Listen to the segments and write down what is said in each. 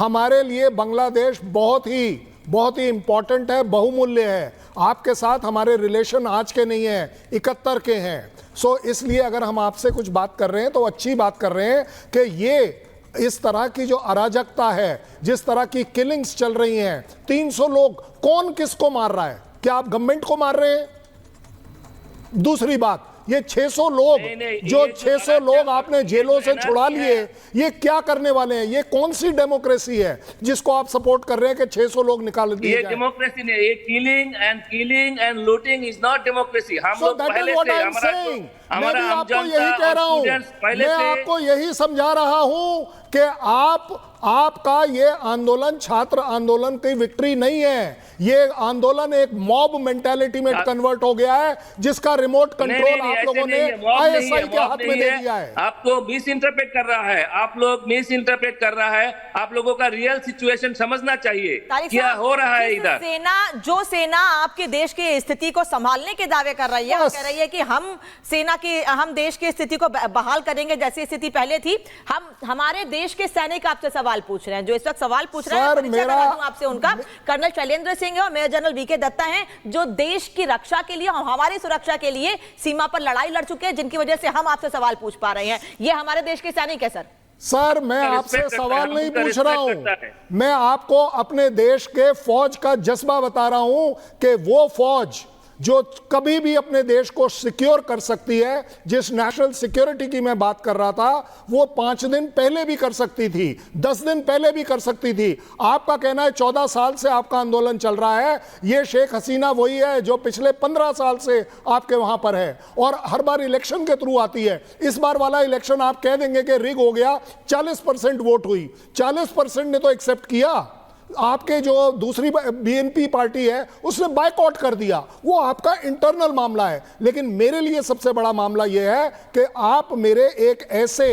हमारे लिए बांग्लादेश बहुत ही इंपॉर्टेंट है, बहुमूल्य है। आपके साथ हमारे रिलेशन आज के नहीं है, 71 के हैं। सो इसलिए अगर हम आपसे कुछ बात कर रहे हैं तो अच्छी बात कर रहे हैं कि ये इस तरह की जो अराजकता है, जिस तरह की किलिंग्स चल रही हैं, 300 लोग, कौन किसको मार रहा है? क्या आप गवर्नमेंट को मार रहे हैं? दूसरी बात, ये 600 लोग जो 600 लोग आपने जेलों से छुड़ा लिए, ये क्या करने वाले हैं? ये कौन सी डेमोक्रेसी है जिसको आप सपोर्ट कर रहे हैं कि 600 लोग निकाल दिए जाएं? ये डेमोक्रेसी नहीं, ये killing and looting is not democracy. हम लोग पहले से मैं आपको यही कह रहा हूं, मैं आपको यही समझा रहा हूं कि आपका ये आंदोलन छात्र आंदोलन की विक्ट्री नहीं है। ये आंदोलन एक मॉब मेंटालिटी में कन्वर्ट हो गया है, जिसका रिमोट कंट्रोल आप लोगों ने आईएसआई के हाथ में दे दिया है। आपको मिस इंटरप्रेट कर रहा है, आप लोग मिस इंटरप्रेट कर रहा है। आप लोगों का रियल सिचुएशन समझना चाहिए, क्या हो रहा है इधर। सेना आपके देश की स्थिति को संभालने के दावे कर रही है, कह रही है कि हम देश की स्थिति को बहाल करेंगे जैसी स्थिति पहले थी। हमारे देश के सैनिक आपसे सवाल पूछ रहे हैं, जो इस वक्त सवाल पूछ रहे हैं आपसे, उनका कर्नल शैलेंद्र सिंह है और मेजर जनरल वीके दत्ता हैं, जो देश की रक्षा के लिए, हमारी सुरक्षा के लिए सीमा पर लड़ाई लड़ चुके हैं, जिनकी वजह से हम आपसे सवाल पूछ पा रहे हैं। ये हमारे देश के सैनिक है सर। मैं आपसे सवाल नहीं पूछ रहा हूं, मैं आपको अपने देश के फौज का जज्बा बता रहा हूं कि वो फौज जो कभी भी अपने देश को सिक्योर कर सकती है, जिस नेशनल सिक्योरिटी की मैं बात कर रहा था, वो 5 दिन पहले भी कर सकती थी, 10 दिन पहले भी कर सकती थी। आपका कहना है 14 साल से आपका आंदोलन चल रहा है। ये शेख हसीना वही है जो पिछले 15 साल से आपके वहां पर है और हर बार इलेक्शन के थ्रू आती है। इस बार वाला इलेक्शन आप कह देंगे कि रिग हो गया, 40% वोट हुई, 40% ने तो एक्सेप्ट किया। आपके जो दूसरी बीएनपी पार्टी है उसने बायकॉट कर दिया, वो आपका इंटरनल मामला है। लेकिन मेरे लिए सबसे बड़ा मामला यह है कि आप मेरे एक ऐसे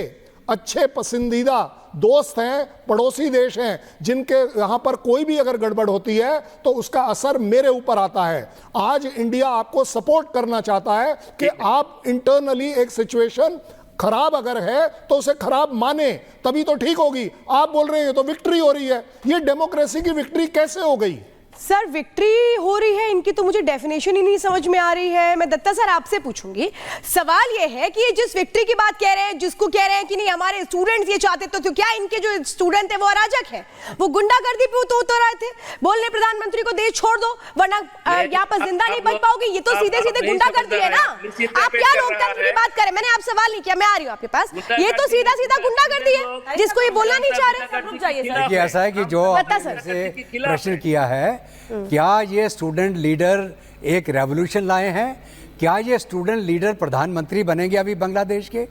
अच्छे पसंदीदा दोस्त हैं, पड़ोसी देश हैं, जिनके यहां पर कोई भी अगर गड़बड़ होती है तो उसका असर मेरे ऊपर आता है। आज इंडिया आपको सपोर्ट करना चाहता है कि आप इंटरनली एक सिचुएशन खराब अगर है तो उसे खराब माने, तभी तो ठीक होगी। आप बोल रहे हैं तो विक्ट्री हो रही है, ये डेमोक्रेसी की विक्ट्री कैसे हो गई? सर विक्ट्री हो रही है इनकी, तो मुझे डेफिनेशन ही नहीं समझ में आ रही है। मैं दत्ता सर आपसे पूछूंगी, सवाल ये है कि जिस विक्ट्री की बात कह रहे हैं, जिसको कह रहे हैं कि नहीं हमारे स्टूडेंट्स ये चाहते, तो क्या इनके जो स्टूडेंट है वो अराजक है, वो गुंडागर्दी पे उतर रहे थे, बोलने प्रधानमंत्री को देश छोड़ दो वरना यहाँ पर जिंदा नहीं बच पाओगे? ये तो सीधे सीधे गुंडागर्दी है ना। आप क्या लोकतंत्र की बात करें? मैंने आप सवाल नहीं किया, मैं आ रही हूँ आपके पास। ये तो सीधा सीधा गुंडागर्दी है जिसको ये बोलना नहीं चाह रहे। रुक जाइए सर, ऐसा है कि जो से प्रश्न किया है, क्या ये स्टूडेंट लीडर एक रेवोल्यूशन लाए हैं? क्या ये स्टूडेंट लीडर प्रधानमंत्री बनेंगे अभी बांग्लादेश के?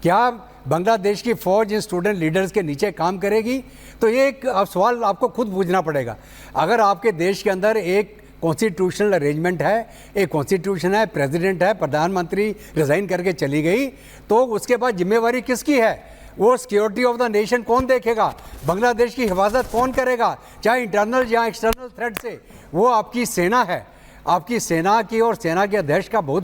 क्या बांग्लादेश की फौज इन स्टूडेंट लीडर्स के नीचे काम करेगी? तो ये एक सवाल आपको खुद पूछना पड़ेगा। अगर आपके देश के अंदर एक कॉन्स्टिट्यूशनल अरेंजमेंट है, एक कॉन्स्टिट्यूशन है, प्रेसिडेंट है, प्रधानमंत्री रिजाइन करके चली गई, तो उसके बाद जिम्मेवारी किसकी है? वो सिक्योरिटी ऑफ द नेशन कौन देखेगा? बांग्लादेश की हिफाजत कौन करेगा, चाहे इंटरनल या एक्सटर्नल थ्रेट से? वो आपकी सेना है, आपकी सेना की और सेना के अध्यक्ष का बहुत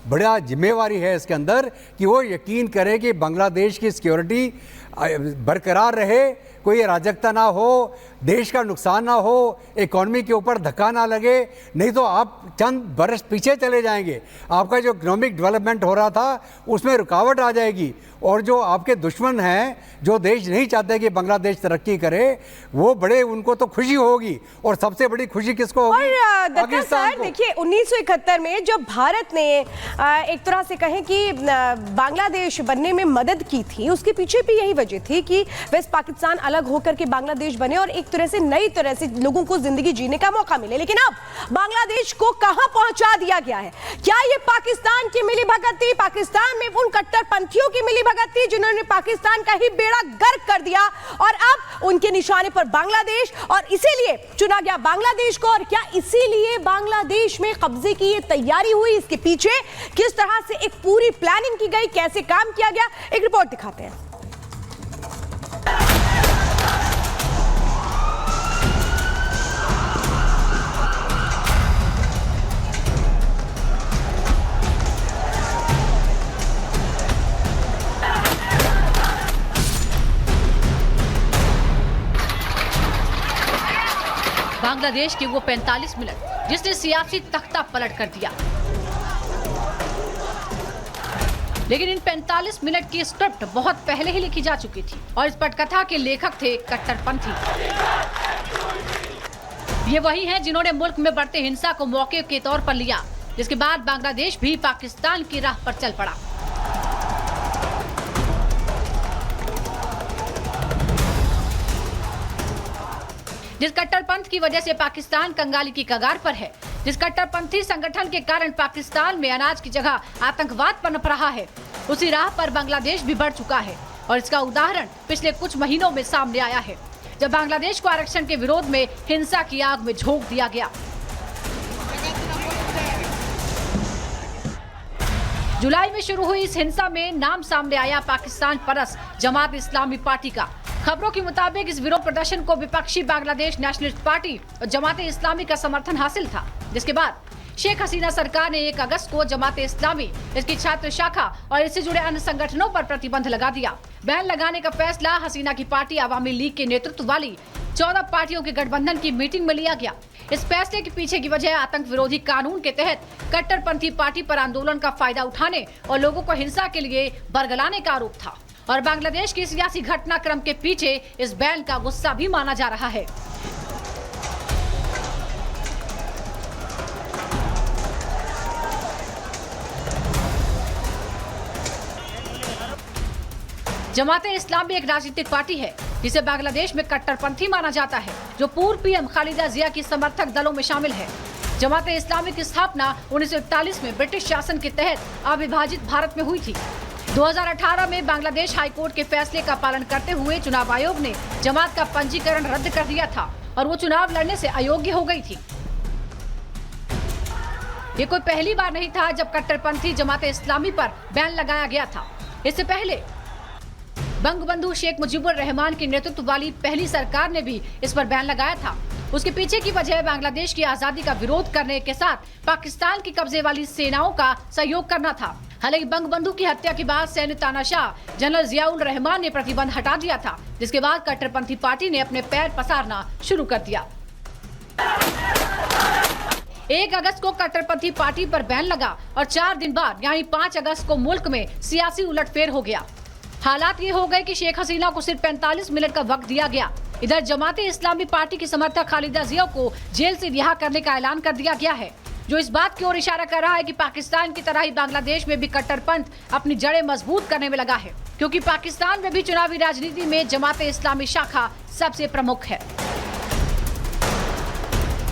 बड़ा जिम्मेवारी है इसके अंदर कि वो यकीन करे कि बांग्लादेश की सिक्योरिटी बरकरार रहे, कोई अराजकता ना हो, देश का नुकसान ना हो, इकॉनमी के ऊपर धक्का ना लगे। नहीं तो आप चंद बरस पीछे चले जाएंगे, आपका जो इकोनॉमिक डेवलपमेंट हो रहा था उसमें रुकावट आ जाएगी। और जो आपके दुश्मन हैं, जो देश नहीं चाहते कि बांग्लादेश तरक्की करे, वो बड़े, उनको तो खुशी होगी। और सबसे बड़ी खुशी किसको होगी? पाकिस्तान को। देखिए 1971 में जब भारत ने एक तरह से कहें कि बांग्लादेश बनने में मदद की थी, उसके पीछे भी यही वजह थी कि वेस्ट पाकिस्तान अलग होकर के बांग्लादेश बने और एक तरह से नई तरह से लोगों को जिंदगी जीने का मौका मिले। लेकिन अब बांग्लादेश को कहां पहुंचा दिया गया है? क्या ये पाकिस्तान की मिलीभगत थी, पाकिस्तान में उन कट्टरपंथियों की मिलीभगत थी जिन्होंने पाकिस्तान का ही बेड़ा गर्क कर दिया और अब उनके निशाने पर बांग्लादेश, और इसीलिए चुना गया बांग्लादेश को? और क्या इसीलिए बांग्लादेश में कब्जे की ये तैयारी हुई? इसके पीछे किस तरह से एक पूरी प्लानिंग की गई, कैसे काम किया गया, एक रिपोर्ट दिखाते हैं। बांग्लादेश के वो 45 मिनट जिसने सियासी तख्ता पलट कर दिया। लेकिन इन 45 मिनट की स्क्रिप्ट बहुत पहले ही लिखी जा चुकी थी और इस पटकथा के लेखक थे कट्टरपंथी। ये वही हैं जिन्होंने मुल्क में बढ़ते हिंसा को मौके के तौर पर लिया, जिसके बाद बांग्लादेश भी पाकिस्तान की राह पर चल पड़ा। जिस कट्टरपंथ की वजह से पाकिस्तान कंगाली की कगार पर है, जिस कट्टरपंथी संगठन के कारण पाकिस्तान में अनाज की जगह आतंकवाद पनप रहा है, उसी राह पर बांग्लादेश भी बढ़ चुका है। और इसका उदाहरण पिछले कुछ महीनों में सामने आया है, जब बांग्लादेश को आरक्षण के विरोध में हिंसा की आग में झोंक दिया गया। जुलाई में शुरू हुई इस हिंसा में नाम सामने आया पाकिस्तान परस्त जमात इस्लामी पार्टी का। खबरों के मुताबिक इस विरोध प्रदर्शन को विपक्षी बांग्लादेश नेशनलिस्ट पार्टी और जमात इस्लामी का समर्थन हासिल था, जिसके बाद शेख हसीना सरकार ने 1 अगस्त को जमात इस्लामी, इसकी छात्र शाखा और इससे जुड़े अन्य संगठनों पर प्रतिबंध लगा दिया। बैन लगाने का फैसला हसीना की पार्टी अवामी लीग के नेतृत्व वाली 14 पार्टियों के गठबंधन की मीटिंग में लिया गया। इस फैसले के पीछे की वजह आतंक विरोधी कानून के तहत कट्टरपंथी पार्टी पर आंदोलन का फायदा उठाने और लोगों को हिंसा के लिए बरगलाने का आरोप था। और बांग्लादेश के सियासी घटनाक्रम के पीछे इस बैन का गुस्सा भी माना जा रहा है। जमाते इस्लामी एक राजनीतिक पार्टी है जिसे बांग्लादेश में कट्टरपंथी माना जाता है, जो पूर्व पीएम खालिदा जिया की समर्थक दलों में शामिल है। जमाते इस्लामी की स्थापना 1941 में ब्रिटिश शासन के तहत अविभाजित भारत में हुई थी। 2018 में बांग्लादेश हाईकोर्ट के फैसले का पालन करते हुए चुनाव आयोग ने जमात का पंजीकरण रद्द कर दिया था और वो चुनाव लड़ने से अयोग्य हो गई थी। ये कोई पहली बार नहीं था जब कट्टरपंथी जमाते इस्लामी पर बैन लगाया गया था। इससे पहले बंगबंधु शेख मुजीबुर रहमान के नेतृत्व वाली पहली सरकार ने भी इस पर बैन लगाया था। उसके पीछे की वजह बांग्लादेश की आजादी का विरोध करने के साथ पाकिस्तान की कब्जे वाली सेनाओं का सहयोग करना था। हालांकि बंगबंधु की हत्या के बाद सैन्य तानाशाह जनरल जियाउल रहमान ने प्रतिबंध हटा दिया था, जिसके बाद कट्टरपंथी पार्टी ने अपने पैर पसारना शुरू कर दिया। 1 अगस्त को कट्टरपंथी पार्टी पर बैन लगा और 4 दिन बाद यानी 5 अगस्त को मुल्क में सियासी उलटफेर हो गया। हालात ये हो गए कि शेख हसीना को सिर्फ 45 मिनट का वक्त दिया गया। इधर जमाते इस्लामी पार्टी की समर्थक खालिदा जिया को जेल से रिहा करने का ऐलान कर दिया गया है, जो इस बात की ओर इशारा कर रहा है कि पाकिस्तान की तरह ही बांग्लादेश में भी कट्टरपंथ अपनी जड़ें मजबूत करने में लगा है, क्योंकि पाकिस्तान में भी चुनावी राजनीति में जमाते इस्लामी शाखा सबसे प्रमुख है।